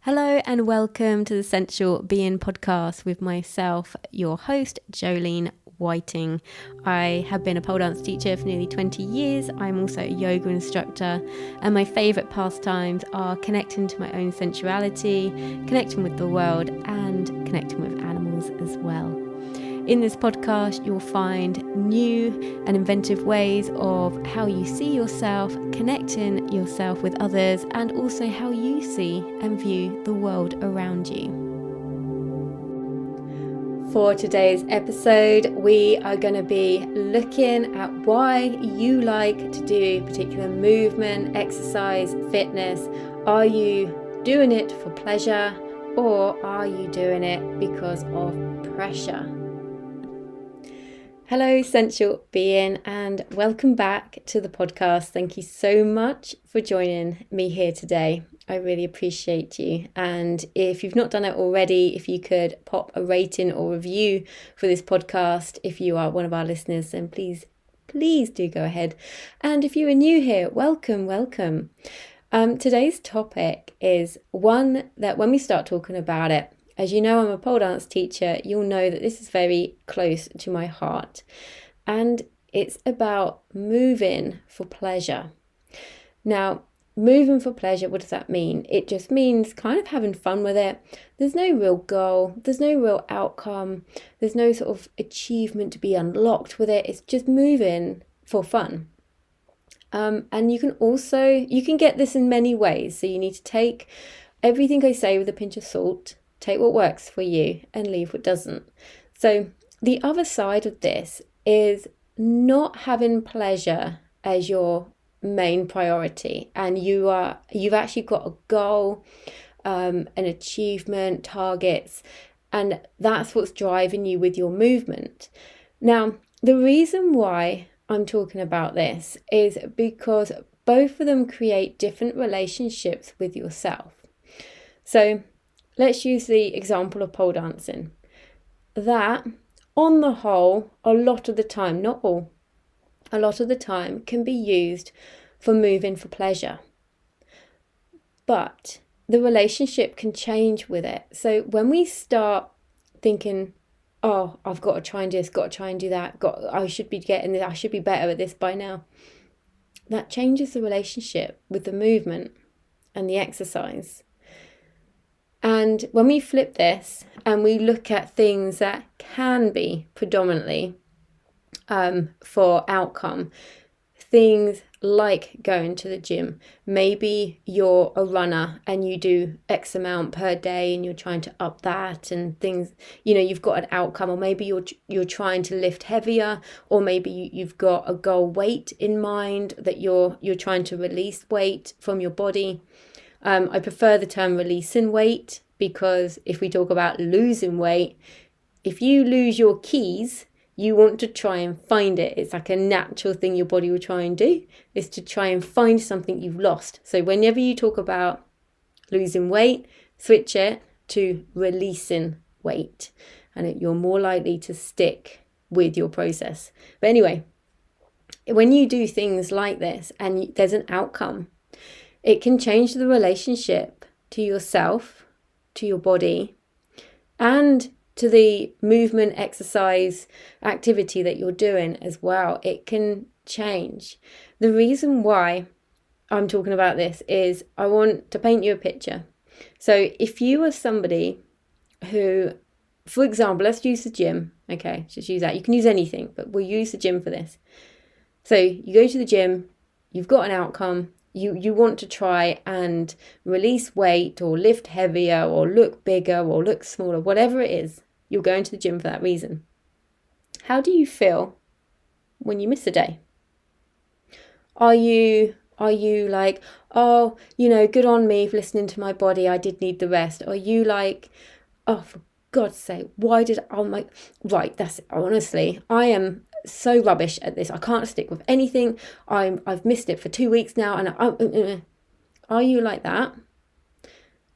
Hello and welcome to the Sensual Being podcast with myself, your host, Jolene Whiting. I have been a pole dance teacher for nearly 20 years. I'm also a yoga instructor, and my favourite pastimes are connecting to my own sensuality, connecting with the world, and connecting with animals as well. In this podcast, you'll find new and inventive ways of how you see yourself, connecting yourself with others, and also how you see and view the world around you. For today's episode, we are going to be looking at why you like to do particular movement, exercise, fitness. Are you doing it for pleasure, or are you doing it because of pressure? Hello, Sensual Being, and welcome back to the podcast. Thank you so much for joining me here today. I really appreciate you. And if you've not done it already, if you could pop a rating or review for this podcast, if you are one of our listeners, then please do go ahead. And if you are new here, welcome. Today's topic is one that when we start talking about it, as you know, I'm a pole dance teacher. You'll know that this is very close to my heart. And it's about moving for pleasure. Now, moving for pleasure, what does that mean? It just means kind of having fun with it. There's no real goal. There's no real outcome. There's no sort of achievement to be unlocked with it. It's just moving for fun. And you can get this in many ways. So you need to take everything I say with a pinch of salt. Take what works for you and leave what doesn't. So the other side of this is not having pleasure as your main priority, and you've actually got a goal, an achievement, targets, and that's what's driving you with your movement. Now, the reason why I'm talking about this is because both of them create different relationships with yourself. So let's use the example of pole dancing. That, on the whole, a lot of the time, not all, a lot of the time can be used for moving for pleasure. But the relationship can change with it. So when we start thinking, oh, I've got to try and do this, got to try and do that, I should be getting this, I should be better at this by now. That changes the relationship with the movement and the exercise. And when we flip this and we look at things that can be predominantly for outcome, things like going to the gym. Maybe you're a runner and you do X amount per day and you're trying to up that and things, you've got an outcome, or maybe you're trying to lift heavier, or maybe you've got a goal weight in mind that you're trying to release weight from your body. I prefer the term releasing weight, because if we talk about losing weight, if you lose your keys, you want to try and find it. It's like a natural thing your body will try and do, is to try and find something you've lost. So whenever you talk about losing weight, switch it to releasing weight, and you're more likely to stick with your process. But anyway, when you do things like this and there's an outcome, it can change the relationship to yourself, to your body, and to the movement, exercise, activity that you're doing as well. It can change. The reason why I'm talking about this is I want to paint you a picture. So if you are somebody who, for example, let's use the gym. Okay, just use that. You can use anything, but we'll use the gym for this. So you go to the gym, you've got an outcome. You want to try and release weight or lift heavier or look bigger or look smaller, whatever it is, you're going to the gym for that reason. How do you feel when you miss a day? Are you like, oh, good on me for listening to my body, I did need the rest? Or are you like, oh, for God's sake, right, that's it. Honestly, I am so rubbish at this. I can't stick with anything. I've missed it for 2 weeks now. And are you like that?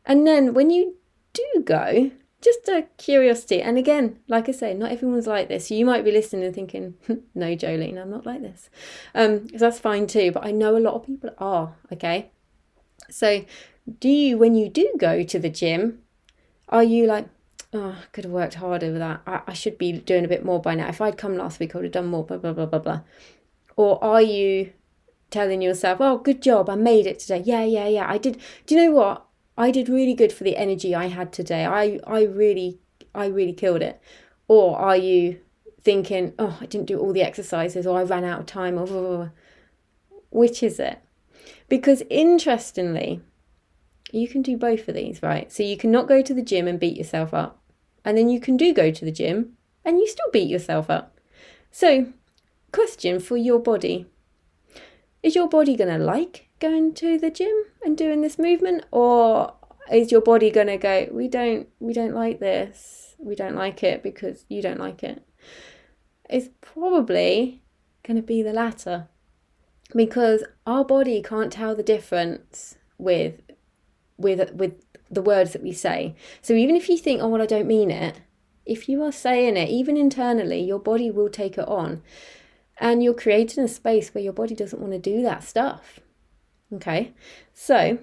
And then when you do go, just a curiosity. And again, like I say, not everyone's like this. So you might be listening and thinking, no, Jolene, I'm not like this. So that's fine too. But I know a lot of people are, okay? So Do you, when you do go to the gym, are you like, oh, I could have worked harder with that. I should be doing a bit more by now. If I'd come last week, I would have done more, blah, blah, blah, blah, blah. Or are you telling yourself, oh, good job, I made it today. Yeah, I did. Do you know what? I did really good for the energy I had today. I really killed it. Or are you thinking, oh, I didn't do all the exercises, or I ran out of time, or blah, blah, blah. Which is it? Because interestingly, you can do both of these, right? So you can not go to the gym and beat yourself up. And then you can go to the gym and you still beat yourself up. So, question for your body. Is your body going to like going to the gym and doing this movement? Or is your body going to go, we don't like this. We don't like it because you don't like it. It's probably going to be the latter. Because our body can't tell the difference with the words that we say. So even if you think, oh, well, I don't mean it, if you are saying it, even internally, your body will take it on. And you're creating a space where your body doesn't want to do that stuff. Okay? So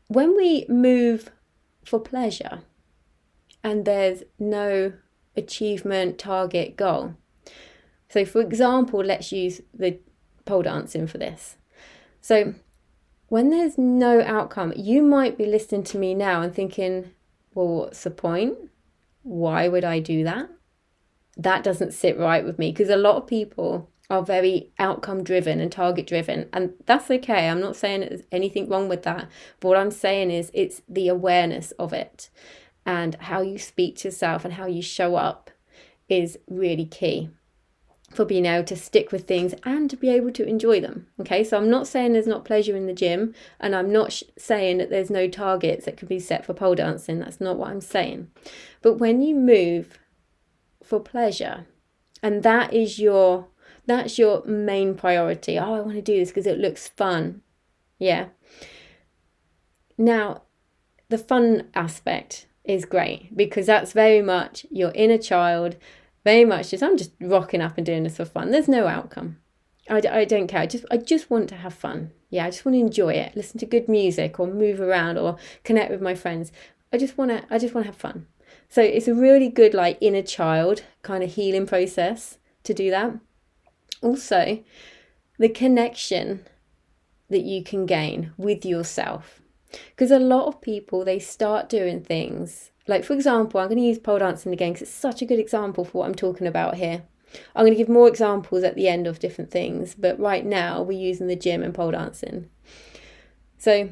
when we move for pleasure and there's no achievement, target, goal. So for example, let's use the pole dancing for this. So when there's no outcome, you might be listening to me now and thinking, well, what's the point? Why would I do that? That doesn't sit right with me, because a lot of people are very outcome driven and target driven, and that's okay. I'm not saying there's anything wrong with that, but what I'm saying is it's the awareness of it, and how you speak to yourself and how you show up is really key for being able to stick with things and to be able to enjoy them. Okay, so I'm not saying there's not pleasure in the gym, and I'm not saying that there's no targets that could be set for pole dancing. That's not what I'm saying. But when you move for pleasure, and that's your main priority. Oh, I want to do this because it looks fun. Yeah. Now, the fun aspect is great, because that's very much your inner child. Very much just, I'm just rocking up and doing this for fun. There's no outcome. I don't care. I just want to have fun. Yeah, I just want to enjoy it. Listen to good music, or move around, or connect with my friends. I just want to have fun. So it's a really good like inner child kind of healing process to do that. Also, the connection that you can gain with yourself. Because a lot of people, they start doing things. Like, for example, I'm going to use pole dancing again because it's such a good example for what I'm talking about here. I'm going to give more examples at the end of different things, but right now we're using the gym and pole dancing. So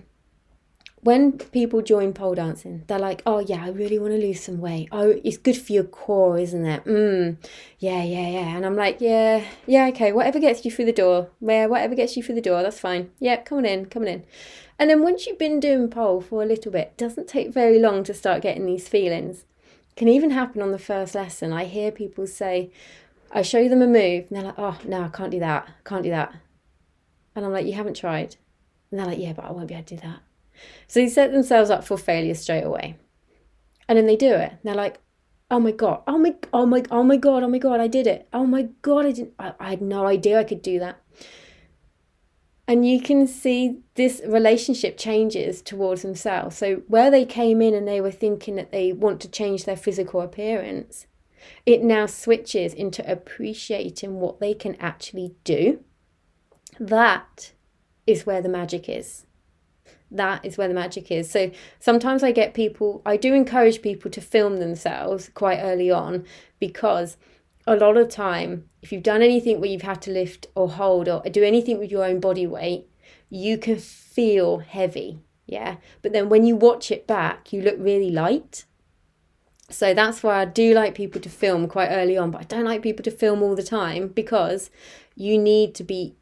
when people join pole dancing, they're like, oh yeah, I really want to lose some weight. Oh, it's good for your core, isn't it? Yeah. And I'm like, yeah, okay, whatever gets you through the door. Yeah, whatever gets you through the door, that's fine. Yeah, come on in. And then once you've been doing pole for a little bit, it doesn't take very long to start getting these feelings. It can even happen on the first lesson. I hear people say, I show them a move, and they're like, oh, no, I can't do that. And I'm like, you haven't tried. And they're like, yeah, but I won't be able to do that. So they set themselves up for failure straight away. And then they do it. And they're like, oh my God, I did it. Oh my God, I had no idea I could do that. And you can see this relationship changes towards themselves. So where they came in and they were thinking that they want to change their physical appearance, it now switches into appreciating what they can actually do. That is where the magic is. So sometimes I do encourage people to film themselves quite early on, because a lot of time, if you've done anything where you've had to lift or hold or do anything with your own body weight, you can feel heavy, yeah? But then when you watch it back, you look really light. So that's why I do like people to film quite early on, but I don't like people to film all the time, because you need to be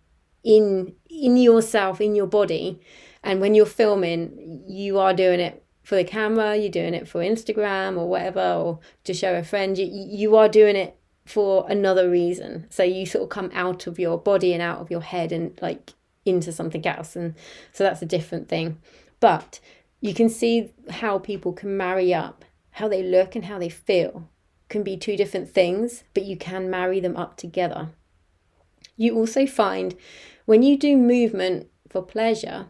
in yourself, in your body. And when you're filming, you are doing it for the camera, you're doing it for Instagram or whatever, or to show a friend. You are doing it for another reason. So you sort of come out of your body and out of your head and like into something else. And so that's a different thing. But you can see how people can marry up. How they look and how they feel can be two different things, but you can marry them up together. You also find when you do movement for pleasure,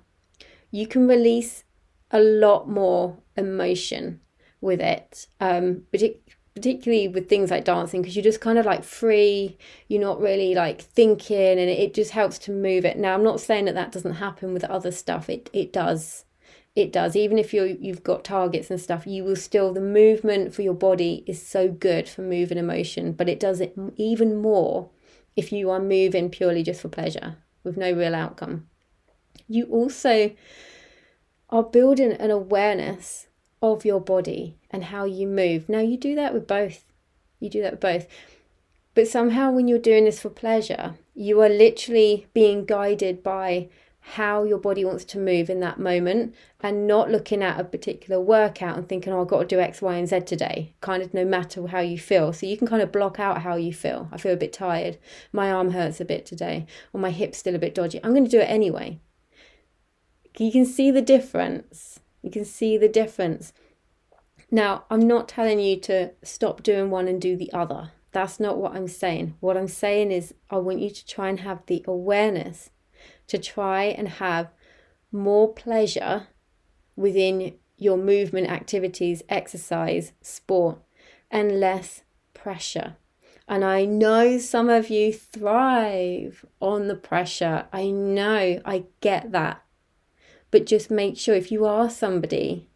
you can release a lot more emotion with it, particularly with things like dancing, because you're just kind of like free, you're not really like thinking, and it just helps to move it. Now, I'm not saying that doesn't happen with other stuff. It does. It does. Even if you've got targets and stuff, you will still, the movement for your body is so good for moving emotion, but it does it even more if you are moving purely just for pleasure with no real outcome. You also are building an awareness of your body and how you move. Now, you do that with both. But somehow when you're doing this for pleasure, you are literally being guided by how your body wants to move in that moment, and not looking at a particular workout and thinking, oh, I've got to do X, Y, and Z today, kind of no matter how you feel. So you can kind of block out how you feel. I feel a bit tired. My arm hurts a bit today, or my hip's still a bit dodgy. I'm going to do it anyway. You can see the difference. Now, I'm not telling you to stop doing one and do the other. That's not what I'm saying. What I'm saying is I want you to try and have the awareness to try and have more pleasure within your movement activities, exercise, sport, and less pressure. And I know some of you thrive on the pressure. I know, I get that. But just make sure, if you are somebody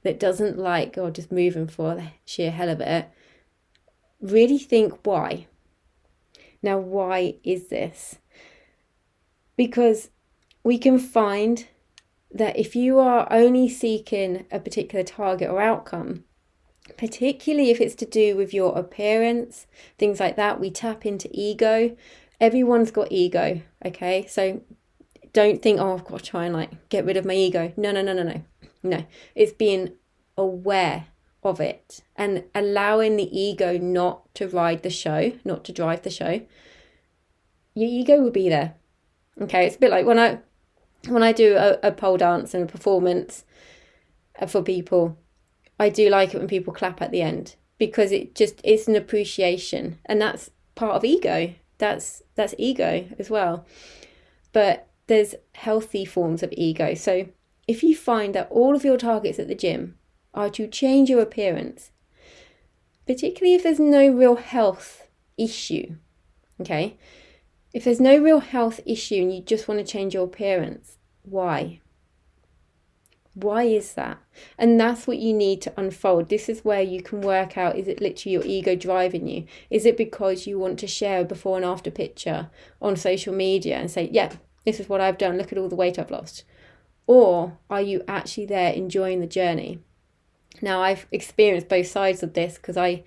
that doesn't like, or just moving for the sheer hell of it, really think why. Now, why is this? Because we can find that if you are only seeking a particular target or outcome, particularly if it's to do with your appearance, things like that, we tap into ego. Everyone's got ego, okay? So don't think, oh, I've got to try and like get rid of my ego. No. It's being aware of it and allowing the ego not to ride the show, not to drive the show. Your ego will be there. Okay, it's a bit like when I do a pole dance and a performance for people, I do like it when people clap at the end, because it's an appreciation, and that's part of ego. That's ego as well. But there's healthy forms of ego. So if you find that all of your targets at the gym are to change your appearance, particularly if there's no real health issue, okay? If there's no real health issue and you just want to change your appearance, why? Why is that? And that's what you need to unfold. This is where you can work out, is it literally your ego driving you? Is it because you want to share a before and after picture on social media and say, yeah, this is what I've done, look at all the weight I've lost? Or are you actually there enjoying the journey? Now, I've experienced both sides of this, because I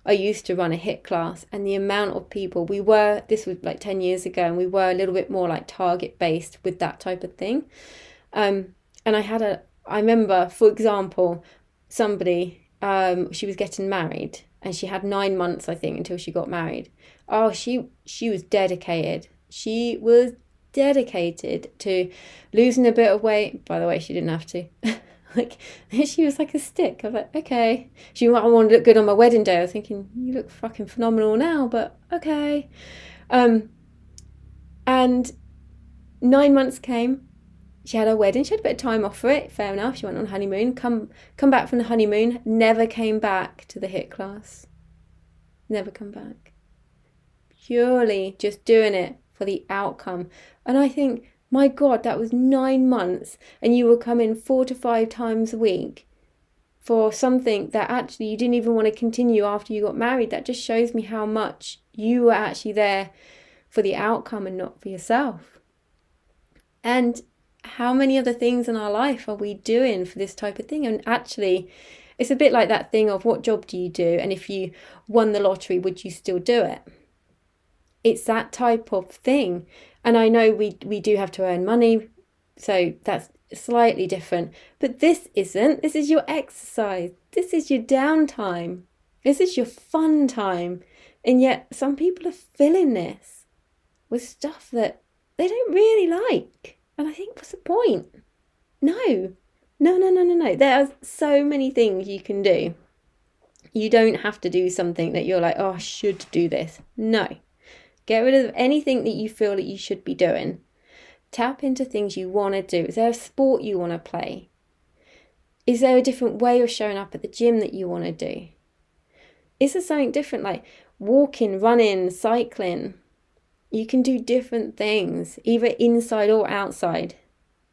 used to run a HIIT class, and the amount of people, this was like 10 years ago, and we were a little bit more like target based with that type of thing. And I remember, for example, somebody, she was getting married, and she had 9 months, I think, until she got married. Oh, she was dedicated. She was dedicated to losing a bit of weight. By the way, she didn't have to. Like, she was like a stick. I was like, okay. I want to look good on my wedding day. I was thinking, you look fucking phenomenal now, but okay. And 9 months came. She had her wedding. She had a bit of time off for it. Fair enough. She went on honeymoon. Come back from the honeymoon. Never came back to the HIIT class. Never come back. Purely just doing it for the outcome. And I think, my God, that was 9 months, and you were coming 4 to 5 times a week for something that actually you didn't even want to continue after you got married. That just shows me how much you were actually there for the outcome and not for yourself. And how many other things in our life are we doing for this type of thing? And actually, it's a bit like that thing of, what job do you do? And if you won the lottery, would you still do it? It's that type of thing. And I know we do have to earn money, so that's slightly different. But this isn't. This is your exercise. This is your downtime. This is your fun time. And yet some people are filling this with stuff that they don't really like. And I think, what's the point? No. There are so many things you can do. You don't have to do something that you're like, oh, I should do this. No. Get rid of anything that you feel that you should be doing. Tap into things you want to do. Is there a sport you want to play? Is there a different way of showing up at the gym that you want to do? Is there something different, like walking, running, cycling? You can do different things, either inside or outside.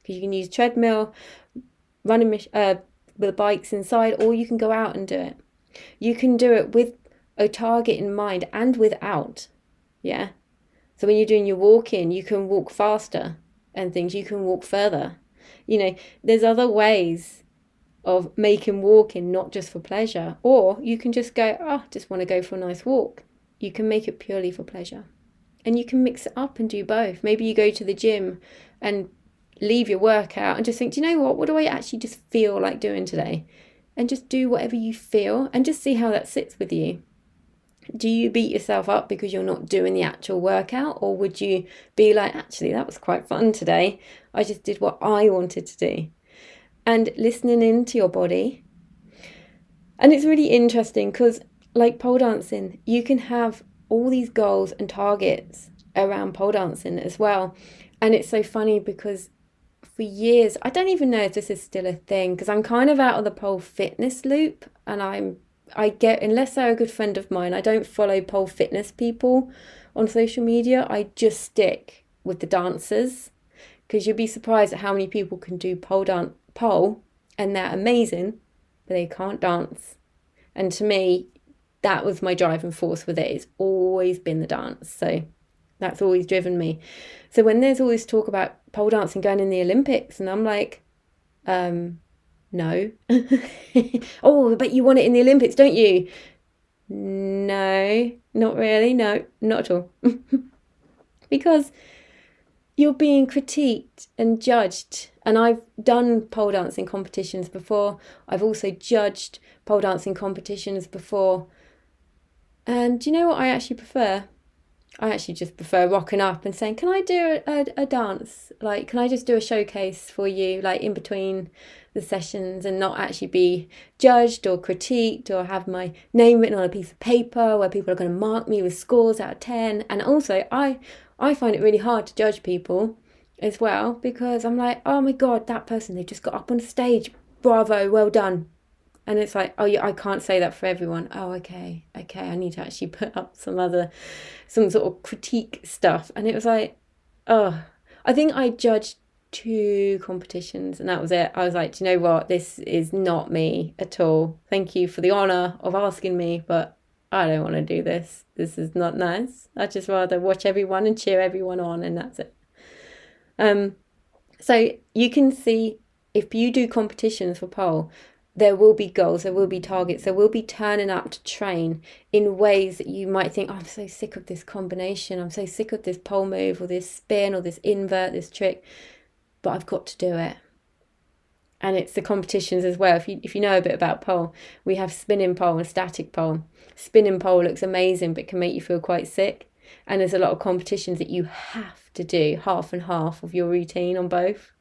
Because you can use treadmill, running with the bikes inside, or you can go out and do it. You can do it with a target in mind and without. Yeah. So when you're doing your walking, you can walk faster and things. You can walk further. There's other ways of making walking not just for pleasure. Or you can just go, just want to go for a nice walk. You can make it purely for pleasure. And you can mix it up and do both. Maybe you go to the gym and leave your workout and just think, do you know what do I actually just feel like doing today? And just do whatever you feel and just see how that sits with you. Do you beat yourself up because you're not doing the actual workout? Or would you be like, actually, that was quite fun today. I just did what I wanted to do. And listening into your body. And it's really interesting because like pole dancing, you can have all these goals and targets around pole dancing as well. And it's so funny because for years, I don't even know if this is still a thing, because I'm kind of out of the pole fitness loop, and unless they're a good friend of mine, I don't follow pole fitness people on social media. I just stick with the dancers, because you'd be surprised at how many people can do pole and they're amazing, but they can't dance. And to me, that was my driving force with it. It's always been the dance. So that's always driven me. So when there's all this talk about pole dancing going in the Olympics, and I'm like, no. Oh, but you want it in the Olympics, don't you? No, not really. No, not at all. Because you're being critiqued and judged. And I've done pole dancing competitions before. I've also judged pole dancing competitions before. And do you know what I actually prefer? I actually just prefer rocking up and saying, can I do a dance? Like, can I just do a showcase for you, like in between the sessions, and not actually be judged or critiqued or have my name written on a piece of paper where people are going to mark me with scores out of 10. And also, I find it really hard to judge people as well, because I'm like, oh my God, that person, they just got up on stage. Bravo, well done. And it's like, oh yeah, I can't say that for everyone. Oh, okay. I need to actually put up some sort of critique stuff. And it was like, I think I judged 2 competitions and that was it. I was like, do you know what? This is not me at all. Thank you for the honour of asking me, but I don't want to do this. This is not nice. I'd just rather watch everyone and cheer everyone on, and that's it. So you can see, if you do competitions for pole, there will be goals, there will be targets, there will be turning up to train in ways that you might think, I'm so sick of this combination, I'm so sick of this pole move or this spin or this invert, this trick, but I've got to do it. And it's the competitions as well. If you know a bit about pole, we have spinning pole and static pole. Spinning pole looks amazing but can make you feel quite sick. And there's a lot of competitions that you have to do half and half of your routine on both.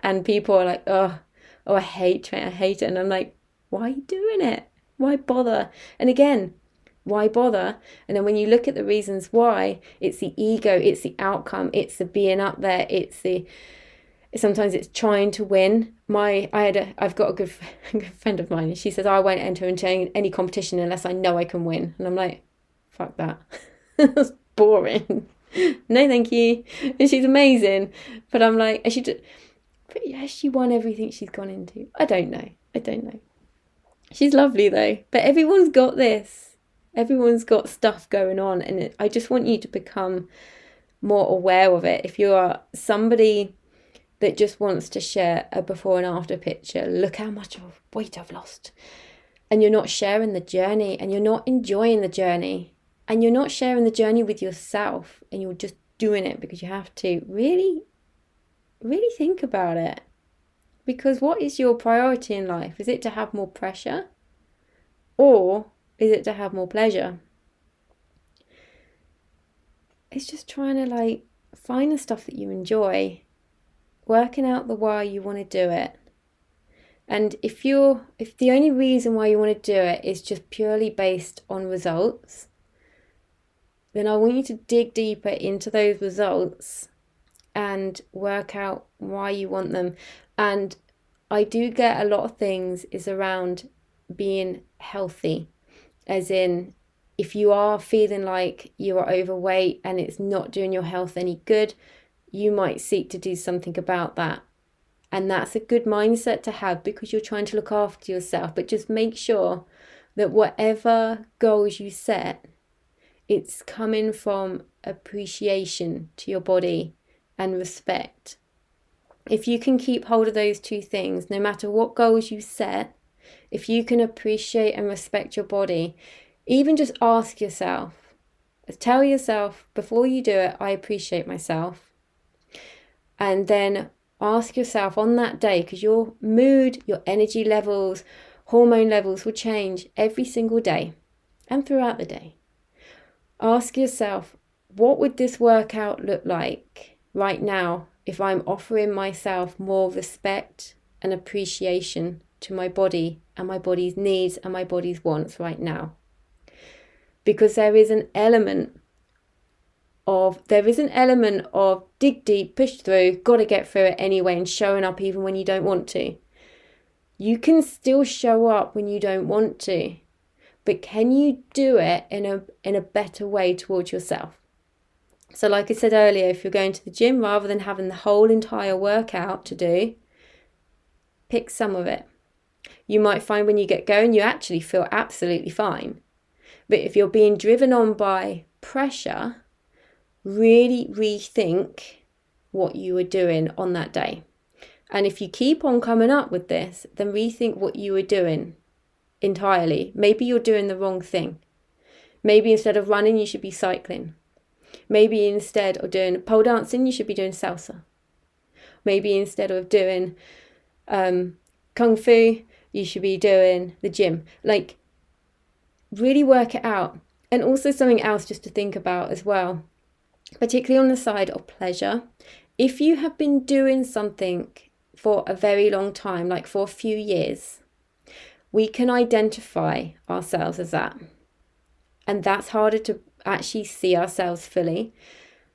And people are like, oh, I hate training, I hate it. And I'm like, why are you doing it? Why bother? And again, why bother? And then when you look at the reasons why, it's the ego, it's the outcome, it's the being up there, sometimes it's trying to win. I've got a good friend of mine, and she says, I won't enter into any competition unless I know I can win. And I'm like, fuck that. That's boring. No, thank you. And she's amazing. But I'm like, but yeah, she won everything she's gone into. I don't know. She's lovely though. But everyone's got this. Everyone's got stuff going on. And I just want you to become more aware of it. If you are somebody that just wants to share a before and after picture, look how much of weight I've lost. And you're not sharing the journey, and you're not enjoying the journey, and you're not sharing the journey with yourself, and you're just doing it because you have to. Really think about it. Because what is your priority in life? Is it to have more pressure? Or is it to have more pleasure? It's just trying to find the stuff that you enjoy, working out the why you want to do it. And if the only reason why you want to do it is just purely based on results, then I want you to dig deeper into those results and work out why you want them. And I do get a lot of things is around being healthy, as in, if you are feeling like you are overweight and it's not doing your health any good, you might seek to do something about that. And that's a good mindset to have because you're trying to look after yourself. But just make sure that whatever goals you set, it's coming from appreciation to your body and respect. If you can keep hold of those two things, no matter what goals you set, if you can appreciate and respect your body, even just ask yourself, tell yourself before you do it, I appreciate myself. And then ask yourself on that day, because your mood, your energy levels, hormone levels will change every single day and throughout the day. Ask yourself, what would this workout look like right now if I'm offering myself more respect and appreciation to my body and my body's needs and my body's wants right now? Because there is an element of dig deep, push through, got to get through it anyway, and showing up even when you don't want to. You can still show up when you don't want to, but can you do it in a better way towards yourself? So like I said earlier, if you're going to the gym, rather than having the whole entire workout to do, pick some of it. You might find when you get going, you actually feel absolutely fine. But if you're being driven on by pressure, really rethink what you were doing on that day. And if you keep on coming up with this, then rethink what you were doing entirely. Maybe you're doing the wrong thing. Maybe instead of running, you should be cycling. Maybe instead of doing pole dancing, you should be doing salsa. Maybe instead of doing kung fu, you should be doing the gym. Like, really work it out. And also something else just to think about as well, particularly on the side of pleasure. If you have been doing something for a very long time, like for a few years, we can identify ourselves as that. And that's harder to actually see ourselves fully.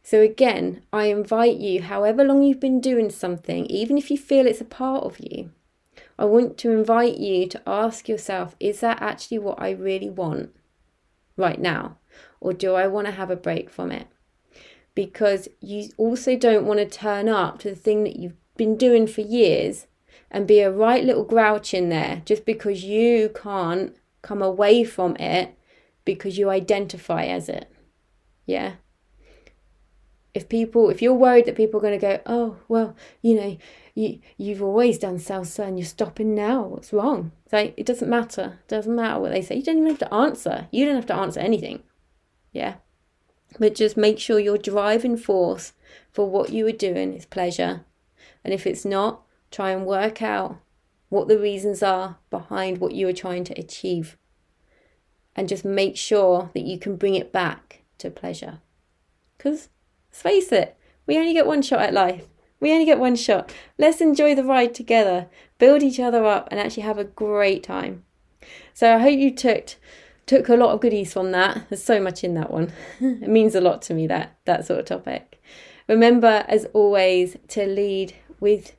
So again, I invite you, however long you've been doing something, even if you feel it's a part of you, I want to invite you to ask yourself, is that actually what I really want right now? Or do I want to have a break from it? Because you also don't want to turn up to the thing that you've been doing for years and be a right little grouch in there just because you can't come away from it because you identify as it. Yeah. If you're worried that people are going to go, oh, well, you've always done salsa and you're stopping now. What's wrong? It's like, it doesn't matter. It doesn't matter what they say. You don't even have to answer. You don't have to answer anything. Yeah. But just make sure your driving force for what you are doing is pleasure. And if it's not, try and work out what the reasons are behind what you are trying to achieve. And just make sure that you can bring it back to pleasure. Because, let's face it, we only get one shot at life. We only get one shot. Let's enjoy the ride together, build each other up, and actually have a great time. So I hope you took a lot of goodies from that. There's so much in that one. It means a lot to me, that sort of topic. Remember, as always, to lead with,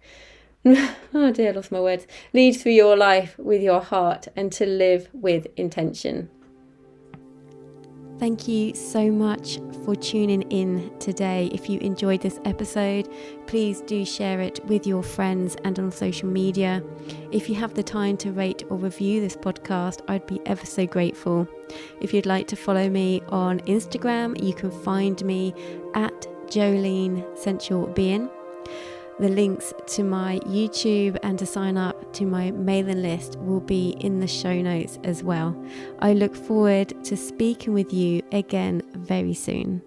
oh dear, I lost my words. Lead through your life with your heart and to live with intention. Thank you so much for tuning in today. If you enjoyed this episode, please do share it with your friends and on social media. If you have the time to rate or review this podcast, I'd be ever so grateful. If you'd like to follow me on Instagram, you can find me at Jolene Sensual Being. The links to my YouTube and to sign up to my mailing list will be in the show notes as well. I look forward to speaking with you again very soon.